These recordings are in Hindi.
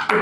अभी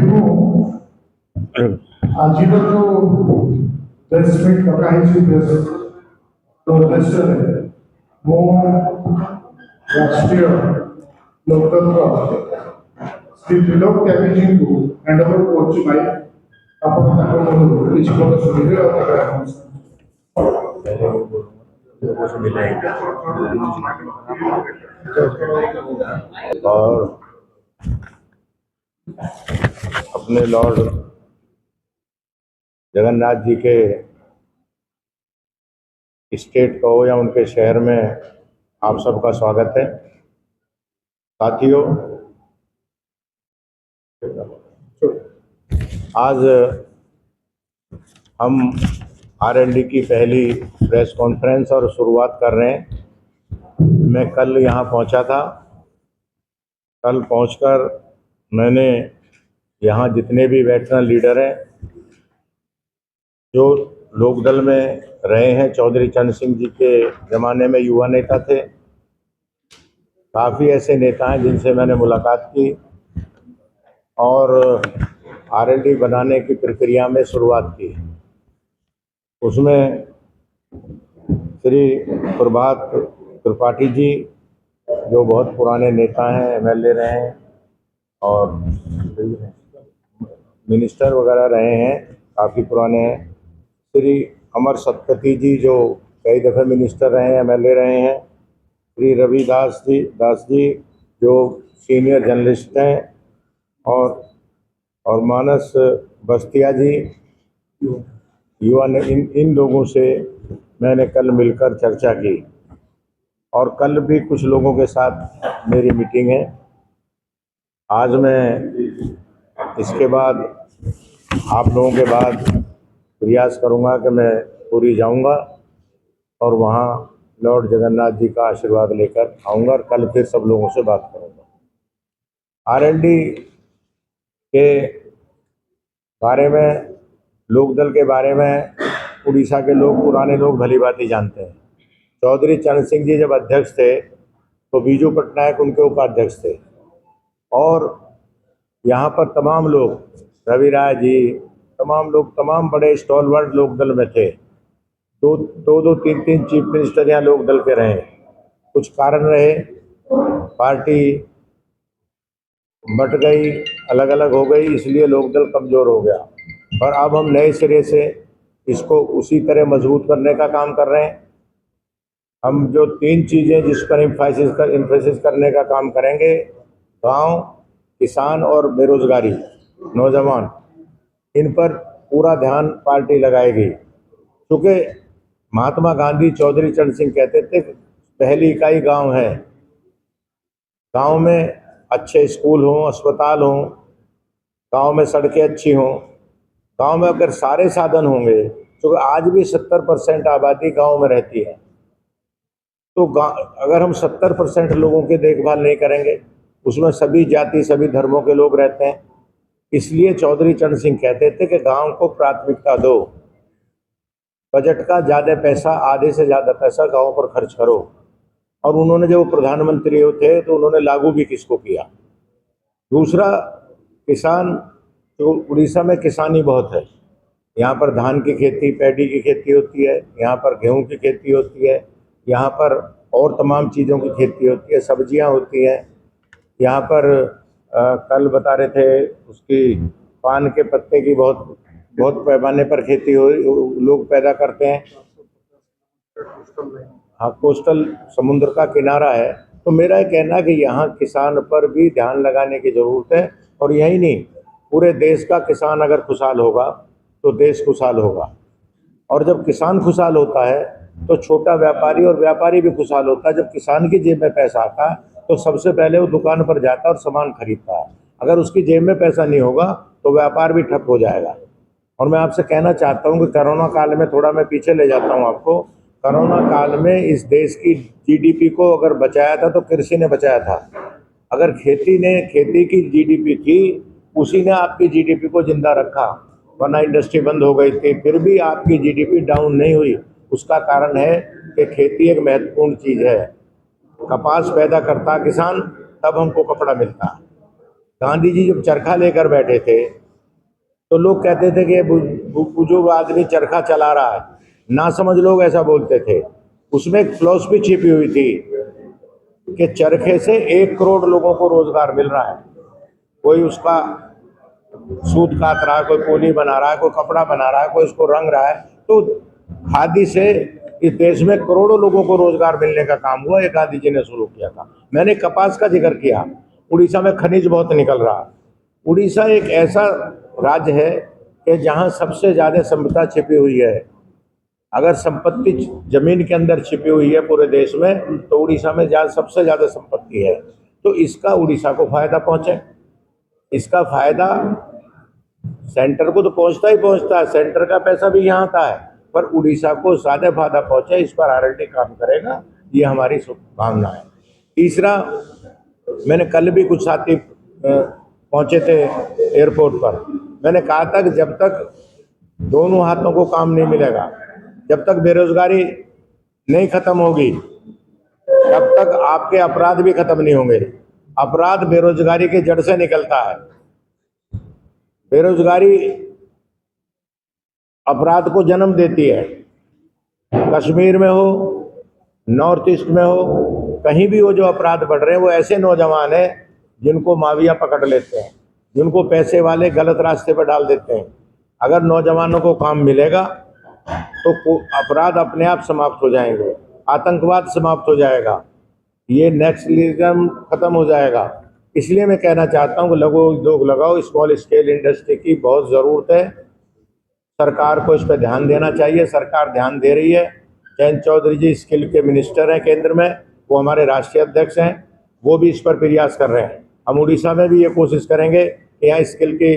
वो ଆଜିର ଯୋଉ ପ୍ରେସ୍ ମିଟ୍ ଡକା ହେଇଛି ଉଦ୍ଦେଶ୍ୟରେ ମୁଁ ରାଷ୍ଟ୍ରୀୟ ଲୋକତନ୍ତ୍ର ଶ୍ରୀ ତ୍ରିଲୋକ ତ୍ୟାଗୀଜୀଙ୍କୁ ହ୍ୟାଣ୍ଡ ଓଭର କରୁଛି ଭାଇ ଆପଣ ତାଙ୍କ ମନରୁ କିଛି କଥା ଶୁଣିବେ ଆଉ और अपने लॉर्ड जगन्नाथ जी के स्टेट का हो या उनके शहर में आप सबका स्वागत है। साथियों, आज हम आरएलडी की पहली प्रेस कॉन्फ्रेंस और शुरुआत कर रहे हैं। मैं कल यहाँ पहुँचा था। कल पहुँचकर मैंने यहाँ जितने भी वेटरन लीडर हैं जो लोकदल में रहे हैं, चौधरी चरण सिंह जी के ज़माने में युवा नेता थे, काफ़ी ऐसे नेता हैं जिनसे मैंने मुलाकात की और आरएलडी बनाने की प्रक्रिया में शुरुआत की। उसमें श्री प्रभात त्रिपाठी जी जो बहुत पुराने नेता हैं, एमएलए रहे हैं और मिनिस्टर वगैरह रहे हैं, काफ़ी पुराने हैं। श्री अमर सतपथी जी जो कई दफ़े मिनिस्टर रहे हैं, एमएलए रहे हैं। श्री रवि दास जी जो सीनियर जर्नलिस्ट हैं और मानस बस्तिया जी युवा ने इन लोगों से मैंने कल मिलकर चर्चा की और कल भी कुछ लोगों के साथ मेरी मीटिंग है। आज मैं इसके बाद आप लोगों के बाद प्रयास करूंगा कि मैं पूरी जाऊंगा और वहाँ लॉर्ड जगन्नाथ जी का आशीर्वाद लेकर आऊँगा और कल फिर सब लोगों से बात करूँगा। आरएलडी के बारे में, लोकदल के बारे में उड़ीसा के लोग, पुराने लोग भली भांति जानते हैं। चौधरी चरण सिंह जी जब अध्यक्ष थे तो बीजू पटनायक उनके उपाध्यक्ष थे और यहाँ पर तमाम लोग, रवि राय जी, तमाम लोग, तमाम बड़े स्टॉलवर्ड लोकदल में थे। दो तीन चीफ मिनिस्टर यहाँ लोकदल के रहे। कुछ कारण रहे, पार्टी बट गई, अलग अलग हो गई, इसलिए लोकदल कमज़ोर हो गया। और अब हम नए सिरे से इसको उसी तरह मजबूत करने का काम कर रहे हैं। हम जो 3 चीज़ें जिस पर इम्फेसिस करने का काम करेंगे, गांव, किसान और बेरोजगारी, नौजवान, इन पर पूरा ध्यान पार्टी लगाएगी। क्योंकि महात्मा गांधी, चौधरी चरण सिंह कहते थे पहली इकाई गांव है। गांव में अच्छे स्कूल हों, अस्पताल हों, गांव में सड़कें अच्छी हों, गांव में अगर सारे साधन होंगे, क्योंकि आज भी 70% आबादी गांव में रहती है, तो अगर हम 70% लोगों की देखभाल नहीं करेंगे, उसमें सभी जाति, सभी धर्मों के लोग रहते हैं, इसलिए चौधरी चरण सिंह कहते थे कि गांव को प्राथमिकता दो, बजट का ज़्यादा पैसा, आधे से ज़्यादा पैसा गांव पर खर्च करो। और उन्होंने जब प्रधानमंत्री थे तो उन्होंने लागू भी किसको किया। दूसरा, किसान, तो उड़ीसा में किसानी बहुत है। यहाँ पर धान की खेती, पैडी की खेती होती है, यहाँ पर गेहूं की खेती होती है, यहाँ पर और तमाम चीज़ों की खेती होती है, सब्जियाँ होती हैं। यहाँ पर कल बता रहे थे उसकी पान के पत्ते की बहुत पैमाने पर खेती हो, लोग पैदा करते हैं। हाँ, कोस्टल समुद्र का किनारा है। तो मेरा कहना है कि यहाँ किसान पर भी ध्यान लगाने की ज़रूरत है। और यही नहीं, पूरे देश का किसान अगर खुशहाल होगा तो देश खुशहाल होगा। और जब किसान खुशहाल होता है तो छोटा व्यापारी और व्यापारी भी खुशहाल होता है। जब किसान की जेब में पैसा आता है तो सबसे पहले वो दुकान पर जाता है और सामान खरीदता है। अगर उसकी जेब में पैसा नहीं होगा तो व्यापार भी ठप हो जाएगा। और मैं आपसे कहना चाहता हूँ कि कोरोना काल में, थोड़ा मैं पीछे ले जाता हूँ आपको, कोरोना काल में इस देश की जीडीपी को अगर बचाया था तो कृषि ने बचाया था। अगर खेती की जीडीपी थी, उसी ने आपकी जीडीपी को जिंदा रखा, वरना इंडस्ट्री बंद हो गई थी, फिर भी आपकी जीडीपी डाउन नहीं हुई। उसका कारण है कि खेती एक महत्वपूर्ण चीज़ है। कपास पैदा करता किसान, तब हमको कपड़ा मिलता। गांधी जी जब चरखा लेकर बैठे थे तो लोग कहते थे कि बुजुर्ग आदमी चरखा चला रहा है, ना समझ लोग ऐसा बोलते थे। उसमें एक फिलॉसफी छिपी हुई थी कि चरखे से 1 करोड़ लोगों को रोजगार मिल रहा है। कोई उसका सूत काट रहा है, कोई पोली बना रहा है, कोई कपड़ा बना रहा है, कोई उसको रंग रहा है। तो खादी से इस देश में करोड़ों लोगों को रोजगार मिलने का काम हुआ, ये गांधी जी ने शुरू किया था। मैंने कपास का जिक्र किया, उड़ीसा में खनिज बहुत निकल रहा है। उड़ीसा एक ऐसा राज्य है कि जहाँ सबसे ज़्यादा संपदा छिपी हुई है। अगर संपत्ति जमीन के अंदर छिपी हुई है पूरे देश में, तो उड़ीसा में सबसे ज़्यादा संपत्ति है। तो इसका उड़ीसा को फायदा पहुँचे। इसका फायदा सेंटर को तो पहुंचता ही पहुंचता है, सेंटर का पैसा भी यहाँ आता है, पर उड़ीसा को ज्यादा फायदा पहुंचे, इस पर आरएलडी काम करेगा, ये हमारी शुभकामना है। तीसरा, मैंने कल भी कुछ साथी पहुंचे थे एयरपोर्ट पर, मैंने कहा था कि जब तक दोनों हाथों को काम नहीं मिलेगा, जब तक बेरोजगारी नहीं खत्म होगी, तब तक आपके अपराध भी खत्म नहीं होंगे। अपराध बेरोजगारी की जड़ से निकलता है। बेरोजगारी अपराध को जन्म देती है। कश्मीर में हो, नॉर्थ ईस्ट में हो, कहीं भी वो जो अपराध बढ़ रहे हैं, वो ऐसे नौजवान हैं जिनको माफिया पकड़ लेते हैं, जिनको पैसे वाले गलत रास्ते पर डाल देते हैं। अगर नौजवानों को काम मिलेगा तो अपराध अपने आप समाप्त हो जाएंगे, आतंकवाद समाप्त हो जाएगा, ये नेक्सलिज्म खत्म हो जाएगा। इसलिए मैं कहना चाहता हूँ कि लघु उद्योग लगाओ, स्मॉल स्केल इंडस्ट्री की बहुत ज़रूरत है। सरकार को इस पर ध्यान देना चाहिए, सरकार ध्यान दे रही है। जयंत चौधरी जी स्किल के मिनिस्टर हैं केंद्र में, वो हमारे राष्ट्रीय अध्यक्ष हैं, वो भी इस पर प्रयास कर रहे हैं। हम उड़ीसा में भी ये कोशिश करेंगे कि यहाँ स्किल के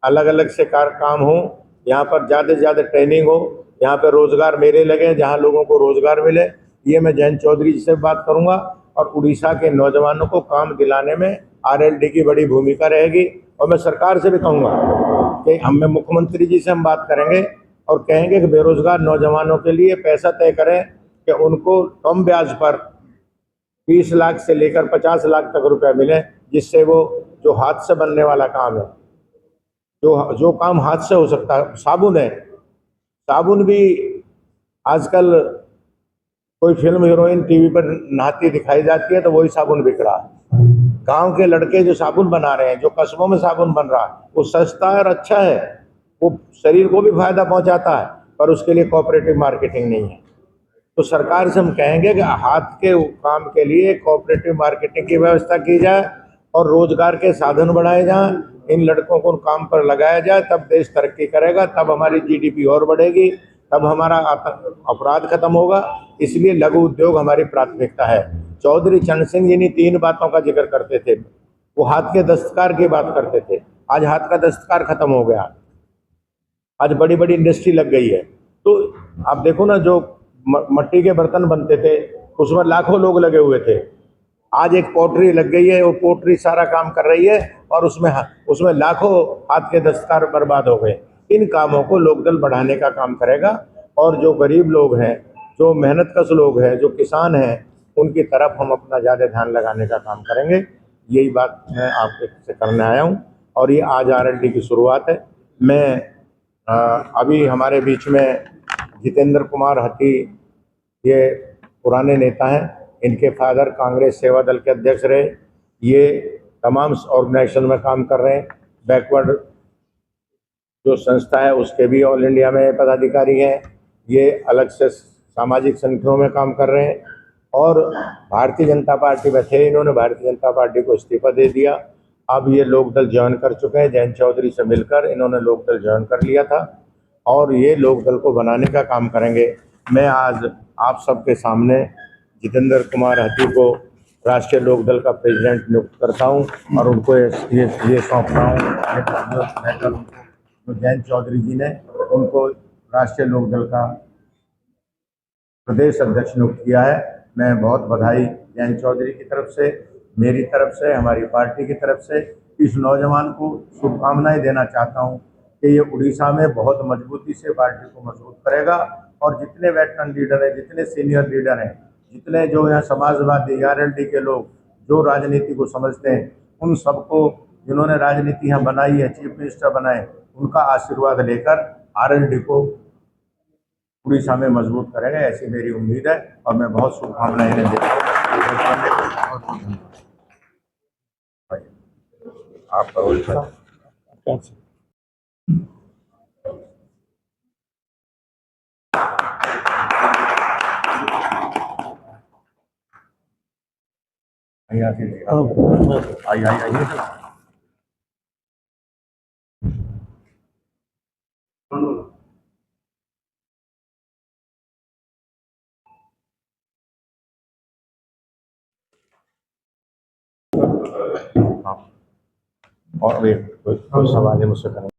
अलग अलग से काम हो, यहाँ पर ज़्यादा से ज़्यादा ट्रेनिंग हो, यहाँ पर रोज़गार मेले लगे जहाँ लोगों को रोज़गार मिले। ये मैं जयंत चौधरी जी से बात करूँगा, और उड़ीसा के नौजवानों को काम दिलाने में आरएलडी की बड़ी भूमिका रहेगी। और मैं सरकार से भी कहूँगा कि मैं मुख्यमंत्री जी से हम बात करेंगे और कहेंगे कि बेरोजगार नौजवानों के लिए पैसा तय करें कि उनको कम ब्याज पर 20 लाख से लेकर 50 लाख तक रुपए मिले, जिससे वो जो हाथ से बनने वाला काम है, जो काम हाथ से हो सकता है, साबुन है, साबुन भी आजकल कोई फिल्म हीरोइन टीवी पर नहाती दिखाई जाती है तो वही साबुन बिक रहा है। गांव के लड़के जो साबुन बना रहे हैं, जो कस्बों में साबुन बन रहा है, वो सस्ता है और अच्छा है, वो शरीर को भी फायदा पहुंचाता है, पर उसके लिए कोऑपरेटिव मार्केटिंग नहीं है। तो सरकार से हम कहेंगे कि हाथ के काम के लिए कोऑपरेटिव मार्केटिंग की व्यवस्था की जाए और रोजगार के साधन बढ़ाए जाएं, इन लड़कों को काम पर लगाया जाए, तब देश तरक्की करेगा, तब हमारी जीडीपी और बढ़ेगी, तब हमारा अपराध खत्म होगा। इसलिए लघु उद्योग हमारी प्राथमिकता है। चौधरी चरण सिंह जी ने 3 बातों का जिक्र करते थे। वो हाथ के दस्तकार की बात करते थे, आज हाथ का दस्तकार खत्म हो गया, आज बड़ी बड़ी इंडस्ट्री लग गई है। तो आप देखो ना, जो मट्टी के बर्तन बनते थे उसमें लाखों लोग लगे हुए थे, आज एक पोट्री लग गई है, वो पोट्री सारा काम कर रही है और उसमें लाखों हाथ के दस्तकार बर्बाद हो गए। इन कामों को लोकदल बढ़ाने का काम करेगा, और जो गरीब लोग हैं, जो मेहनतकश लोग हैं, जो किसान हैं, उनकी तरफ हम अपना ज़्यादा ध्यान लगाने का काम करेंगे। यही बात मैं आपसे करने आया हूँ, और ये आज आरएलडी की शुरुआत है। मैं अभी हमारे बीच में जितेंद्र कुमार हत्ती, ये पुराने नेता हैं, इनके फादर कांग्रेस सेवा दल के अध्यक्ष रहे, ये तमाम ऑर्गेनाइजेशन में काम कर रहे हैं। बैकवर्ड जो संस्था है उसके भी ऑल इंडिया में पदाधिकारी हैं। ये अलग से सामाजिक संगठनों में काम कर रहे हैं, और भारतीय जनता पार्टी में थे, इन्होंने भारतीय जनता पार्टी को इस्तीफा दे दिया। अब ये लोकदल ज्वाइन कर चुके हैं, जयंत चौधरी से मिलकर इन्होंने लोकदल ज्वाइन कर लिया था, और ये लोकदल को बनाने का काम करेंगे। मैं आज आप सबके सामने जितेंद्र कुमार हत्ती को राष्ट्रीय लोकदल का प्रेसिडेंट नियुक्त करता हूं, और उनको ये सौंपता हूँ। जो जयंत चौधरी जी ने उनको राष्ट्रीय लोकदल का प्रदेश अध्यक्ष नियुक्त किया है। मैं बहुत बधाई जयंत चौधरी की तरफ से, मेरी तरफ से, हमारी पार्टी की तरफ से इस नौजवान को शुभकामनाएं देना चाहता हूं कि ये उड़ीसा में बहुत मजबूती से पार्टी को मजबूत करेगा और जितने वेटरन लीडर हैं, जितने सीनियर लीडर हैं, जितने जो यहाँ समाजवादी आरएलडी के लोग जो राजनीति को समझते हैं, उन सबको जिन्होंने राजनीति यहाँ बनाई है, चीफ मिनिस्टर बनाए, उनका आशीर्वाद लेकर आरएलडी को उड़ीसा में मजबूत करेगा, ऐसी मेरी उम्मीद है और मैं बहुत शुभकामनाएं इन्हें देता हूँ। आपका उड़ीसा यहाँ से आइए। और कोई सवाल है मुझसे करें।